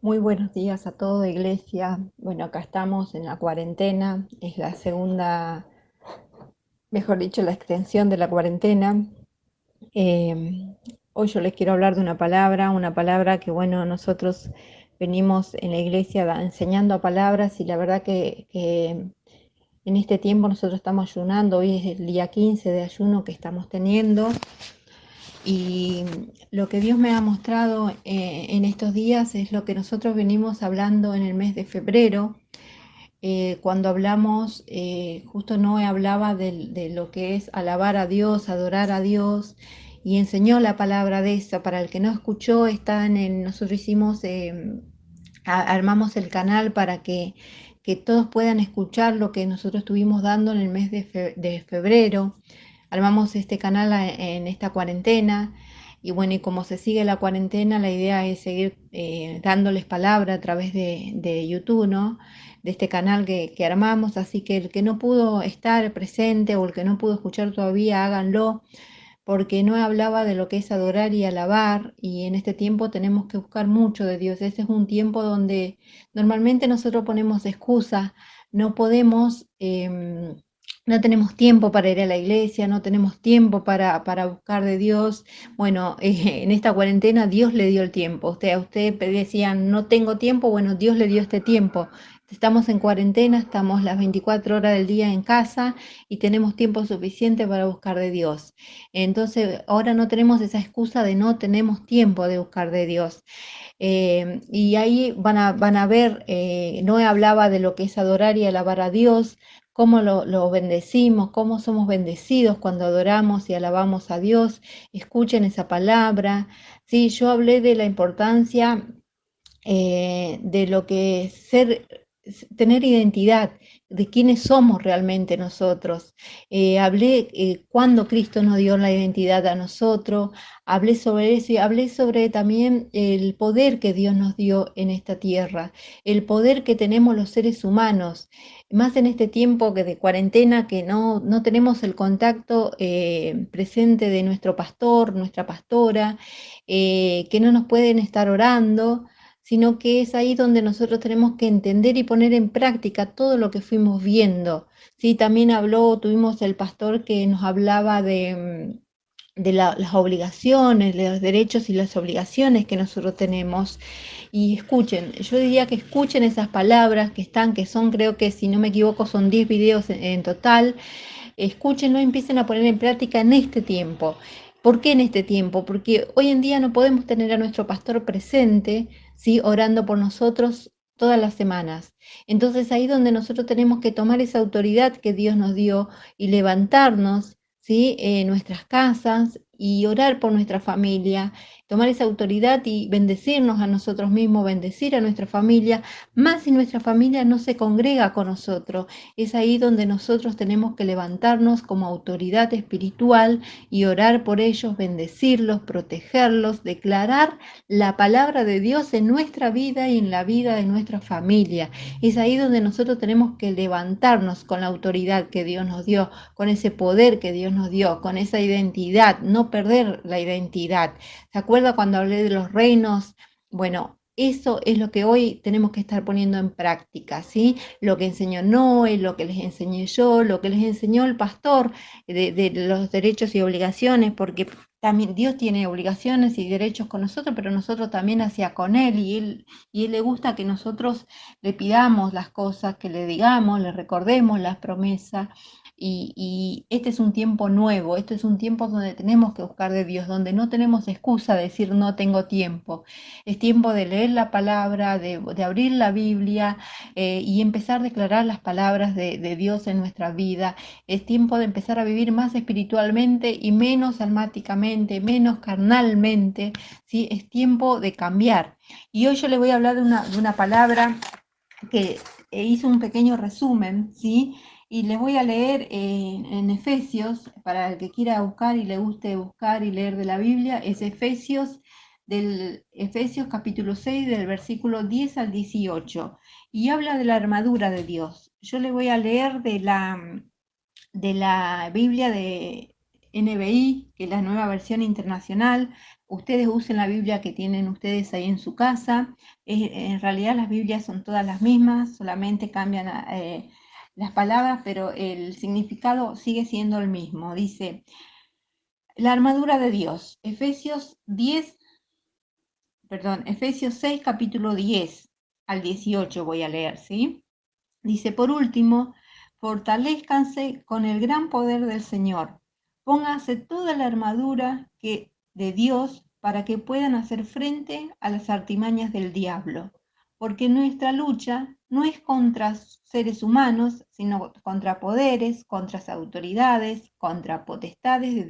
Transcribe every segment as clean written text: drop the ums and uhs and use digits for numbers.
Muy buenos días a toda iglesia. Bueno, acá estamos en la cuarentena, es la segunda, mejor dicho, la extensión de la cuarentena. Eh, Hoy yo les quiero hablar de una palabra que, bueno, nosotros venimos en la iglesia enseñando palabras y la verdad que en este tiempo nosotros estamos ayunando, hoy es el día 15 de ayuno que estamos teniendo. Y lo que Dios me ha mostrado en estos días es lo que nosotros venimos hablando en el mes de febrero. Cuando hablamos, justo Noé hablaba de lo que es alabar a Dios, adorar a Dios, y enseñó la palabra de esa. Para el que no escuchó, nosotros hicimos, armamos el canal para que todos puedan escuchar lo que nosotros estuvimos dando en el mes de febrero. Armamos este canal en esta cuarentena. Y bueno, y como se sigue la cuarentena, la idea es seguir dándoles palabra a través de YouTube, ¿no? De este canal que armamos, así que el que no pudo estar presente o el que no pudo escuchar todavía, háganlo, porque no hablaba de lo que es adorar y alabar, y en este tiempo tenemos que buscar mucho de Dios. Este es un tiempo donde normalmente nosotros ponemos excusas, no podemos, no tenemos tiempo para ir a la iglesia, no tenemos tiempo para buscar de Dios. Bueno, en esta cuarentena Dios le dio el tiempo. Usted decía, no tengo tiempo, bueno, Dios le dio este tiempo. Estamos en cuarentena, estamos las 24 horas del día en casa y tenemos tiempo suficiente para buscar de Dios. Entonces, ahora no tenemos esa excusa de no tenemos tiempo de buscar de Dios. Y ahí van a ver, Noé hablaba de lo que es adorar y alabar a Dios, cómo lo bendecimos, cómo somos bendecidos cuando adoramos y alabamos a Dios. Escuchen esa palabra. Sí, yo hablé de la importancia de lo que es tener identidad, de quiénes somos realmente nosotros. Hablé cuando Cristo nos dio la identidad a nosotros, hablé sobre eso y hablé sobre también el poder que Dios nos dio en esta tierra, el poder que tenemos los seres humanos, más en este tiempo que de cuarentena, que no tenemos el contacto presente de nuestro pastor, nuestra pastora, que no nos pueden estar orando, sino que es ahí donde nosotros tenemos que entender y poner en práctica todo lo que fuimos viendo. Sí, también tuvimos el pastor que nos hablaba de las obligaciones, de los derechos y las obligaciones que nosotros tenemos. Y escuchen, yo diría que escuchen esas palabras que son, creo que si no me equivoco, son 10 videos en total. Escúchenlo y empiecen a poner en práctica en este tiempo. ¿Por qué en este tiempo? Porque hoy en día no podemos tener a nuestro pastor presente, ¿sí? Orando por nosotros todas las semanas. Entonces ahí donde nosotros tenemos que tomar esa autoridad que Dios nos dio y levantarnos, ¿sí? En nuestras casas y orar por nuestra familia, tomar esa autoridad y bendecirnos a nosotros mismos, bendecir a nuestra familia, más si nuestra familia no se congrega con nosotros. Es ahí donde nosotros tenemos que levantarnos como autoridad espiritual y orar por ellos, bendecirlos, protegerlos, declarar la palabra de Dios en nuestra vida y en la vida de nuestra familia. Es ahí donde nosotros tenemos que levantarnos con la autoridad que Dios nos dio, con ese poder que Dios nos dio, con esa identidad, no perder la identidad. ¿Se acuerda cuando hablé de los reinos? Bueno, eso es lo que hoy tenemos que estar poniendo en práctica, ¿sí? Lo que enseñó Noé, lo que les enseñé yo, lo que les enseñó el pastor de los derechos y obligaciones, porque también Dios tiene obligaciones y derechos con nosotros, pero nosotros también hacia con Él, y él le gusta que nosotros le pidamos las cosas, que le digamos, le recordemos las promesas. Y este es un tiempo nuevo, este es un tiempo donde tenemos que buscar de Dios, donde no tenemos excusa de decir no tengo tiempo. Es tiempo de leer la palabra, de abrir la Biblia y empezar a declarar las palabras de Dios en nuestra vida. Es tiempo de empezar a vivir más espiritualmente y menos almáticamente, menos carnalmente, ¿sí? Es tiempo de cambiar. Y hoy yo le voy a hablar de una palabra que hizo un pequeño resumen, ¿sí? Y les voy a leer en Efesios, para el que quiera buscar y le guste buscar y leer de la Biblia, es Efesios capítulo 6, del versículo 10 al 18, y habla de la armadura de Dios. Yo le voy a leer de la Biblia NBI, que es la nueva versión internacional. Ustedes usen la Biblia que tienen ustedes ahí en su casa. En realidad las Biblias son todas las mismas, solamente cambian las palabras, pero el significado sigue siendo el mismo. Dice, la armadura de Dios, Efesios 6, capítulo 10 al 18 voy a leer, ¿sí? Dice, por último, fortalézcanse con el gran poder del Señor. Pónganse toda la armadura de Dios para que puedan hacer frente a las artimañas del diablo. Porque nuestra lucha no es contra seres humanos, sino contra poderes, contra autoridades, contra potestades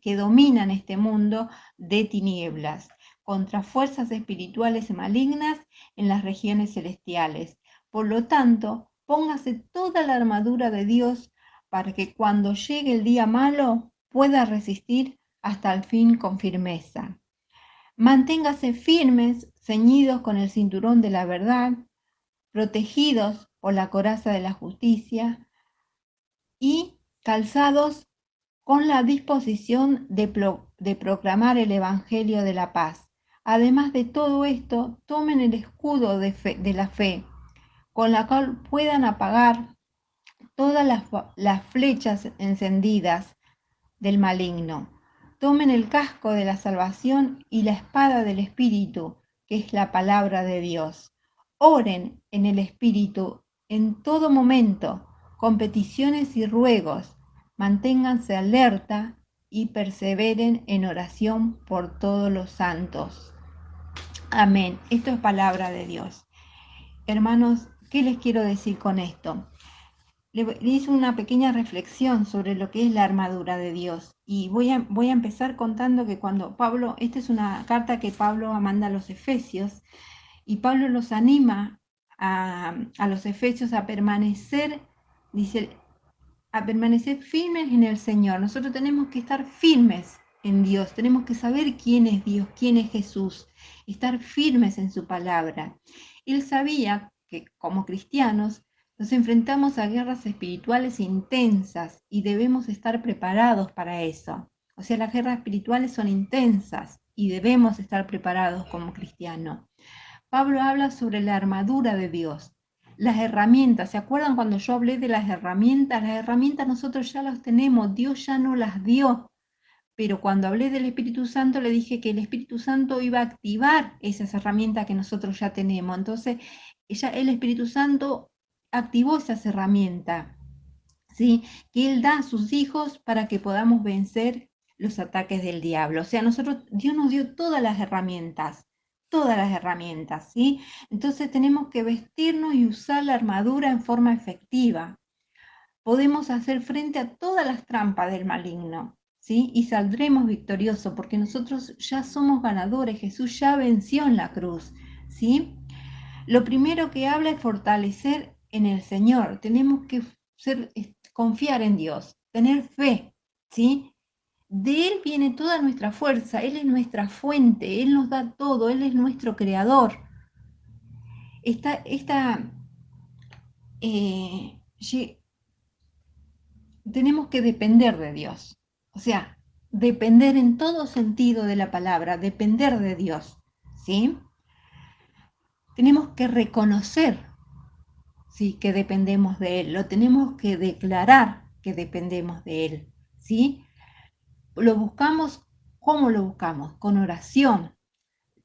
que dominan este mundo de tinieblas, contra fuerzas espirituales malignas en las regiones celestiales. Por lo tanto, póngase toda la armadura de Dios para que cuando llegue el día malo pueda resistir hasta el fin con firmeza. Manténgase firmes, ceñidos con el cinturón de la verdad, protegidos por la coraza de la justicia y calzados con la disposición de proclamar el Evangelio de la paz. Además de todo esto, tomen el escudo de la fe, con la cual puedan apagar todas las flechas encendidas del maligno. Tomen el casco de la salvación y la espada del Espíritu, que es la palabra de Dios. Oren en el Espíritu en todo momento, con peticiones y ruegos. Manténganse alerta y perseveren en oración por todos los santos. Amén. Esto es palabra de Dios. Hermanos, ¿qué les quiero decir con esto? Le hice una pequeña reflexión sobre lo que es la armadura de Dios y voy a empezar contando que cuando Pablo, esta es una carta que Pablo manda a los Efesios y Pablo los anima a los Efesios a permanecer, dice, a permanecer firmes en el Señor. Nosotros tenemos que estar firmes en Dios, tenemos que saber quién es Dios, quién es Jesús, estar firmes en su palabra. Él sabía que como cristianos nos enfrentamos a guerras espirituales intensas y debemos estar preparados para eso. O sea, las guerras espirituales son intensas y debemos estar preparados como cristianos. Pablo habla sobre la armadura de Dios, las herramientas. ¿Se acuerdan cuando yo hablé de las herramientas? Las herramientas nosotros ya las tenemos, Dios ya nos las dio. Pero cuando hablé del Espíritu Santo, le dije que el Espíritu Santo iba a activar esas herramientas que nosotros ya tenemos. Entonces, ya el Espíritu Santo activó esas herramientas, ¿sí? Que Él da a sus hijos para que podamos vencer los ataques del diablo. O sea, Dios nos dio todas las herramientas, ¿sí? Entonces tenemos que vestirnos y usar la armadura en forma efectiva. Podemos hacer frente a todas las trampas del maligno, ¿sí? Y saldremos victoriosos porque nosotros ya somos ganadores, Jesús ya venció en la cruz, ¿sí? Lo primero que habla es fortalecer en el Señor. Tenemos que confiar en Dios, tener fe, ¿sí? De Él viene toda nuestra fuerza, Él es nuestra fuente, Él nos da todo, Él es nuestro creador. Eh, tenemos que depender de Dios, o sea, depender en todo sentido de la palabra, depender de Dios, ¿sí? Tenemos que reconocer, ¿sí?, que dependemos de Él, lo tenemos que declarar que dependemos de Él, ¿sí? Lo buscamos, ¿cómo lo buscamos? Con oración,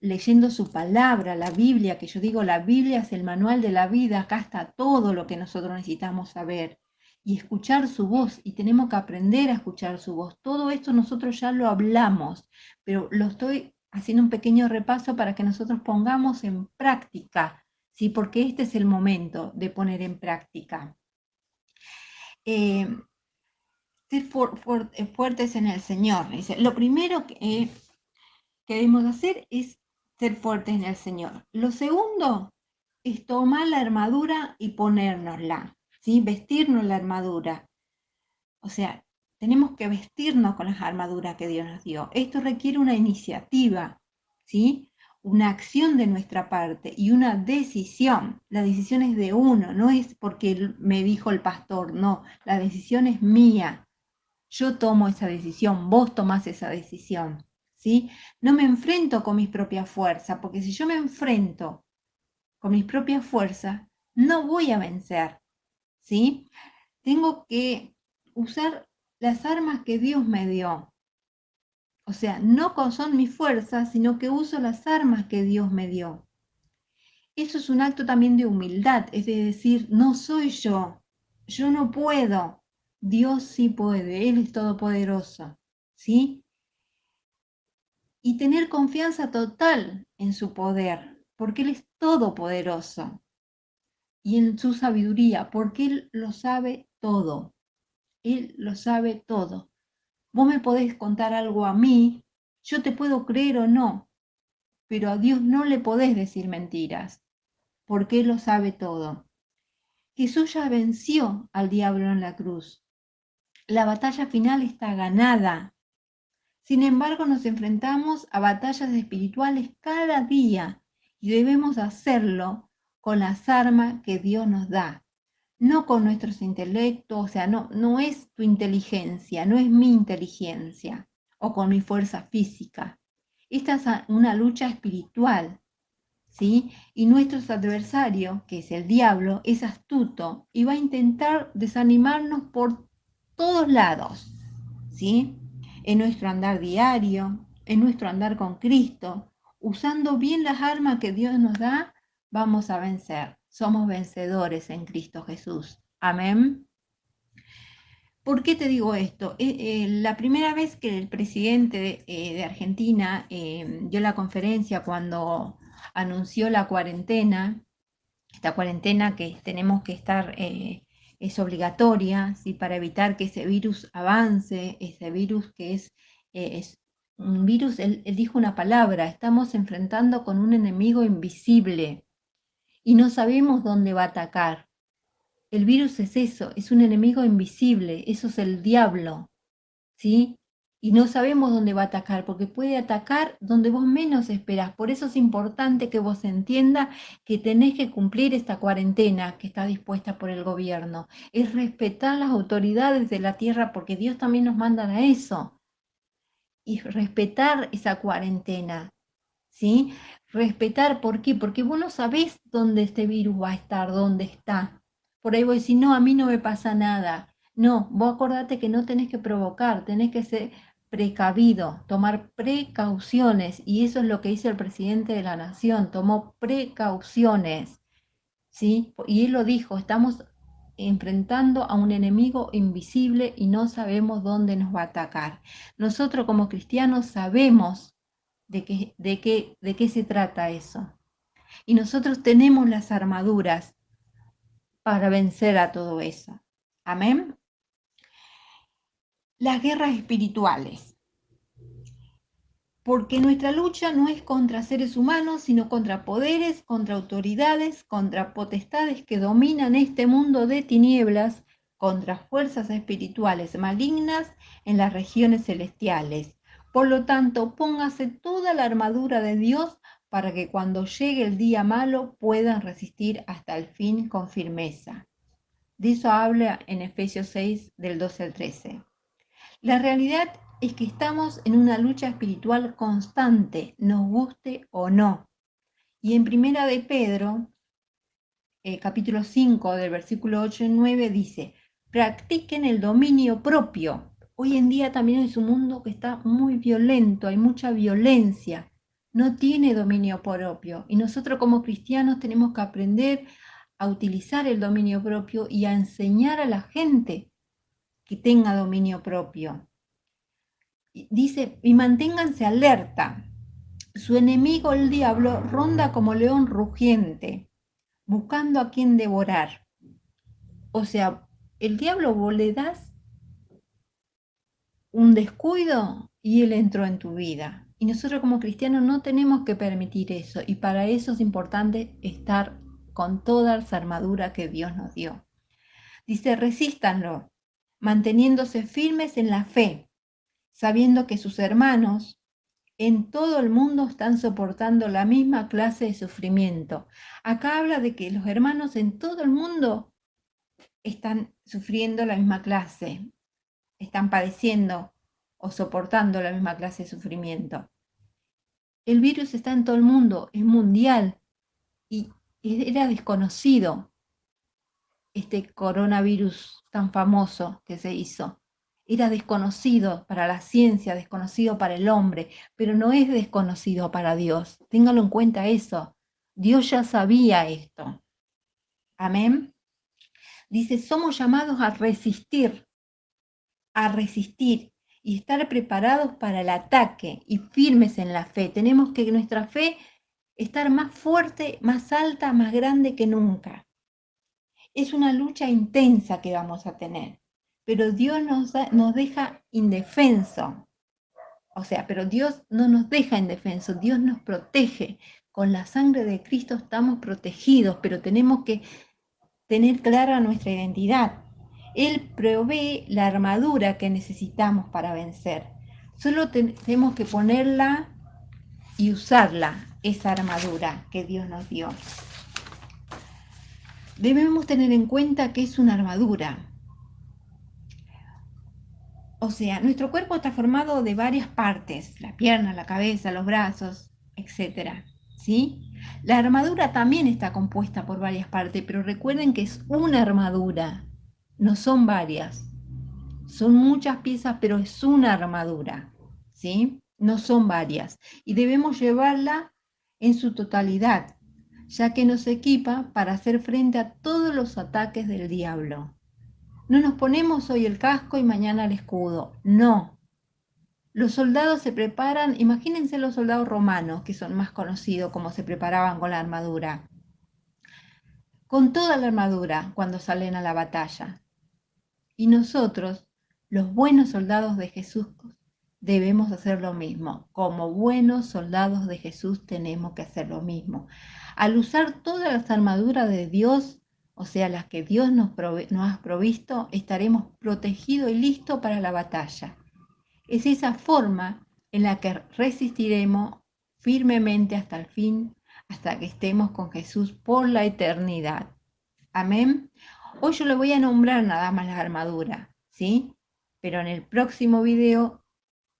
leyendo su palabra, la Biblia, que yo digo, la Biblia es el manual de la vida, acá está todo lo que nosotros necesitamos saber y escuchar su voz, y tenemos que aprender a escuchar su voz. Todo esto nosotros ya lo hablamos, pero lo estoy haciendo un pequeño repaso para que nosotros pongamos en práctica, ¿sí? Porque este es el momento de poner en práctica. Ser fuertes en el Señor. Dice, lo primero que debemos hacer es ser fuertes en el Señor. Lo segundo es tomar la armadura y ponérnosla, ¿sí? Vestirnos la armadura. O sea, tenemos que vestirnos con las armaduras que Dios nos dio. Esto requiere una iniciativa, ¿sí? Una acción de nuestra parte y una decisión. La decisión es de uno, no es porque me dijo el pastor, no, la decisión es mía. yo tomo esa decisión, vos tomás esa decisión, ¿sí? No me enfrento con mis propias fuerzas, porque si yo me enfrento con mis propias fuerzas, no voy a vencer, ¿sí? Tengo que usar las armas que Dios me dio. O sea, no son mis fuerzas, sino que uso las armas que Dios me dio. Eso es un acto también de humildad, es decir, no soy yo no puedo, Dios sí puede, Él es todopoderoso, ¿sí? Y tener confianza total en su poder, porque Él es todopoderoso, y en su sabiduría, porque Él lo sabe todo, Él lo sabe todo. Vos me podés contar algo a mí, yo te puedo creer o no, pero a Dios no le podés decir mentiras, porque Él lo sabe todo. Jesús ya venció al diablo en la cruz. La batalla final está ganada. Sin embargo, nos enfrentamos a batallas espirituales cada día y debemos hacerlo con las armas que Dios nos da, no con nuestros intelectos, o sea, no es tu inteligencia, no es mi inteligencia o con mi fuerza física. Esta es una lucha espiritual, ¿sí? Y nuestro adversario, que es el diablo, es astuto y va a intentar desanimarnos por todos lados, ¿sí? En nuestro andar diario, en nuestro andar con Cristo, usando bien las armas que Dios nos da, vamos a vencer. Somos vencedores en Cristo Jesús. Amén. ¿Por qué te digo esto? La primera vez que el presidente de Argentina dio la conferencia cuando anunció la cuarentena, esta cuarentena que tenemos que estar, es obligatoria, ¿sí? Para evitar que ese virus avance, ese virus que es un virus, él dijo una palabra, estamos enfrentando con un enemigo invisible y no sabemos dónde va a atacar. El virus es eso, es un enemigo invisible, eso es el diablo, ¿sí? Y no sabemos dónde va a atacar, porque puede atacar donde vos menos esperás. Por eso es importante que vos entiendas que tenés que cumplir esta cuarentena que está dispuesta por el gobierno. Es respetar las autoridades de la tierra, porque Dios también nos manda a eso. Y respetar esa cuarentena, ¿sí? Respetar, ¿por qué? Porque vos no sabés dónde este virus va a estar, dónde está. Por ahí vos decís, no, a mí no me pasa nada. No, vos acordate que no tenés que provocar, tenés que ser precavido, tomar precauciones. Y eso es lo que hizo el presidente de la nación, tomó precauciones, ¿sí? Y él lo dijo, estamos enfrentando a un enemigo invisible y no sabemos dónde nos va a atacar. Nosotros como cristianos sabemos de qué se trata eso. Y nosotros tenemos las armaduras para vencer a todo eso. Amén. Las guerras espirituales. Porque nuestra lucha no es contra seres humanos, sino contra poderes, contra autoridades, contra potestades que dominan este mundo de tinieblas, contra fuerzas espirituales malignas en las regiones celestiales. Por lo tanto, póngase toda la armadura de Dios para que cuando llegue el día malo puedan resistir hasta el fin con firmeza. De eso habla en Efesios 6, del 12 al 13. La realidad es que estamos en una lucha espiritual constante, nos guste o no. Y en Primera de Pedro, capítulo 5, del versículo 8 y 9, dice, practiquen el dominio propio. Hoy en día también es un mundo que está muy violento, hay mucha violencia, no tiene dominio propio. Y nosotros como cristianos tenemos que aprender a utilizar el dominio propio y a enseñar a la gente que tenga dominio propio. Dice, y manténganse alerta. Su enemigo, el diablo, ronda como león rugiente, buscando a quien devorar. O sea, el diablo vos le das un descuido y él entró en tu vida. Y nosotros como cristianos no tenemos que permitir eso. Y para eso es importante estar con toda esa armadura que Dios nos dio. Dice, resístanlo, manteniéndose firmes en la fe, sabiendo que sus hermanos en todo el mundo están soportando la misma clase de sufrimiento. Acá habla de que los hermanos en todo el mundo están sufriendo la misma clase. están padeciendo o soportando la misma clase de sufrimiento. El virus está en todo el mundo, es mundial y era desconocido este coronavirus tan famoso que se hizo. Era desconocido para la ciencia, desconocido para el hombre, pero no es desconocido para Dios. Téngalo en cuenta eso. Dios ya sabía esto. Amén. Dice, somos llamados a resistir y estar preparados para el ataque y firmes en la fe. Tenemos que nuestra fe estar más fuerte, más alta, más grande que nunca. Es una lucha intensa que vamos a tener, pero Dios nos deja indefenso. O sea, pero Dios no nos deja indefenso, Dios nos protege. Con la sangre de Cristo estamos protegidos, pero tenemos que tener clara nuestra identidad. Él provee la armadura que necesitamos para vencer. Solo tenemos que ponerla y usarla, esa armadura que Dios nos dio. Debemos tener en cuenta que es una armadura. O sea, nuestro cuerpo está formado de varias partes, la pierna, la cabeza, los brazos, etc. ¿Sí? La armadura también está compuesta por varias partes, pero recuerden que es una armadura, no son varias. Son muchas piezas, pero es una armadura, ¿sí? No son varias. Y debemos llevarla en su totalidad, ya que nos equipa para hacer frente a todos los ataques del diablo. No nos ponemos hoy el casco y mañana el escudo, no. Los soldados se preparan, imagínense los soldados romanos, que son más conocidos, cómo se preparaban con la armadura. Con toda la armadura cuando salen a la batalla. Y nosotros, los buenos soldados de Jesús, debemos hacer lo mismo. Como buenos soldados de Jesús tenemos que hacer lo mismo. Al usar todas las armaduras de Dios, o sea, las que Dios nos ha provisto, estaremos protegidos y listos para la batalla. Es esa forma en la que resistiremos firmemente hasta el fin, hasta que estemos con Jesús por la eternidad. Amén. Hoy yo le voy a nombrar nada más las armaduras, ¿sí? Pero en el próximo video,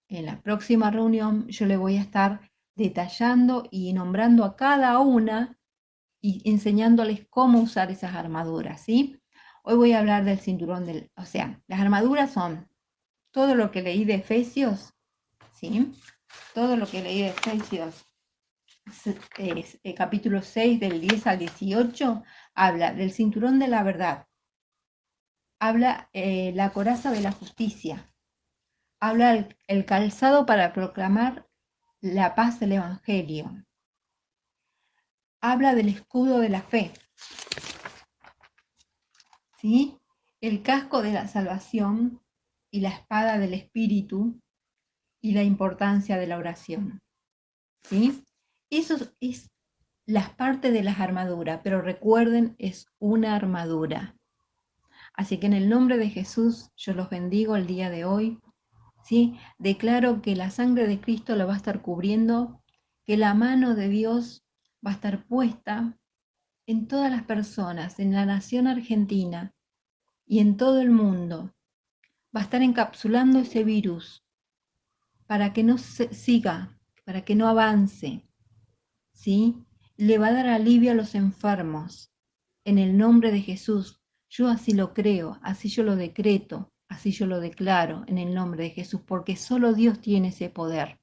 en la próxima reunión, yo le voy a estar detallando y nombrando a cada una y enseñándoles cómo usar esas armaduras, ¿sí? Hoy voy a hablar del cinturón o sea, las armaduras son todo lo que leí de Efesios, ¿sí? Todo lo que leí de Efesios capítulo 6 del 10 al 18 habla del cinturón de la verdad, habla la coraza de la justicia, habla el calzado para proclamar la paz del evangelio, habla del escudo de la fe, ¿sí? El casco de la salvación y la espada del espíritu y la importancia de la oración, ¿sí? Eso es las partes de las armaduras, pero recuerden, es una armadura. Así que en el nombre de Jesús yo los bendigo el día de hoy, ¿sí? Declaro que la sangre de Cristo lo va a estar cubriendo, que la mano de Dios va a estar puesta en todas las personas, en la nación argentina y en todo el mundo. Va a estar encapsulando ese virus para que no siga, para que no avance, ¿sí? Le va a dar alivio a los enfermos. En el nombre de Jesús, yo así lo creo, así yo lo decreto, así yo lo declaro en el nombre de Jesús, porque solo Dios tiene ese poder.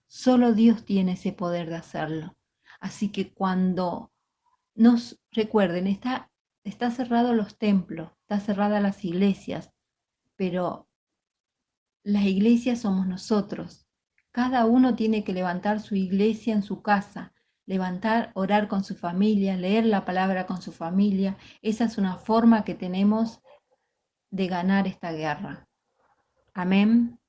Solo Dios tiene ese poder de hacerlo. Así que cuando nos recuerden, está cerrado los templos, está cerradas las iglesias, pero las iglesias somos nosotros. Cada uno tiene que levantar su iglesia en su casa, levantar, orar con su familia, leer la palabra con su familia. Esa es una forma que tenemos de ganar esta guerra. Amén.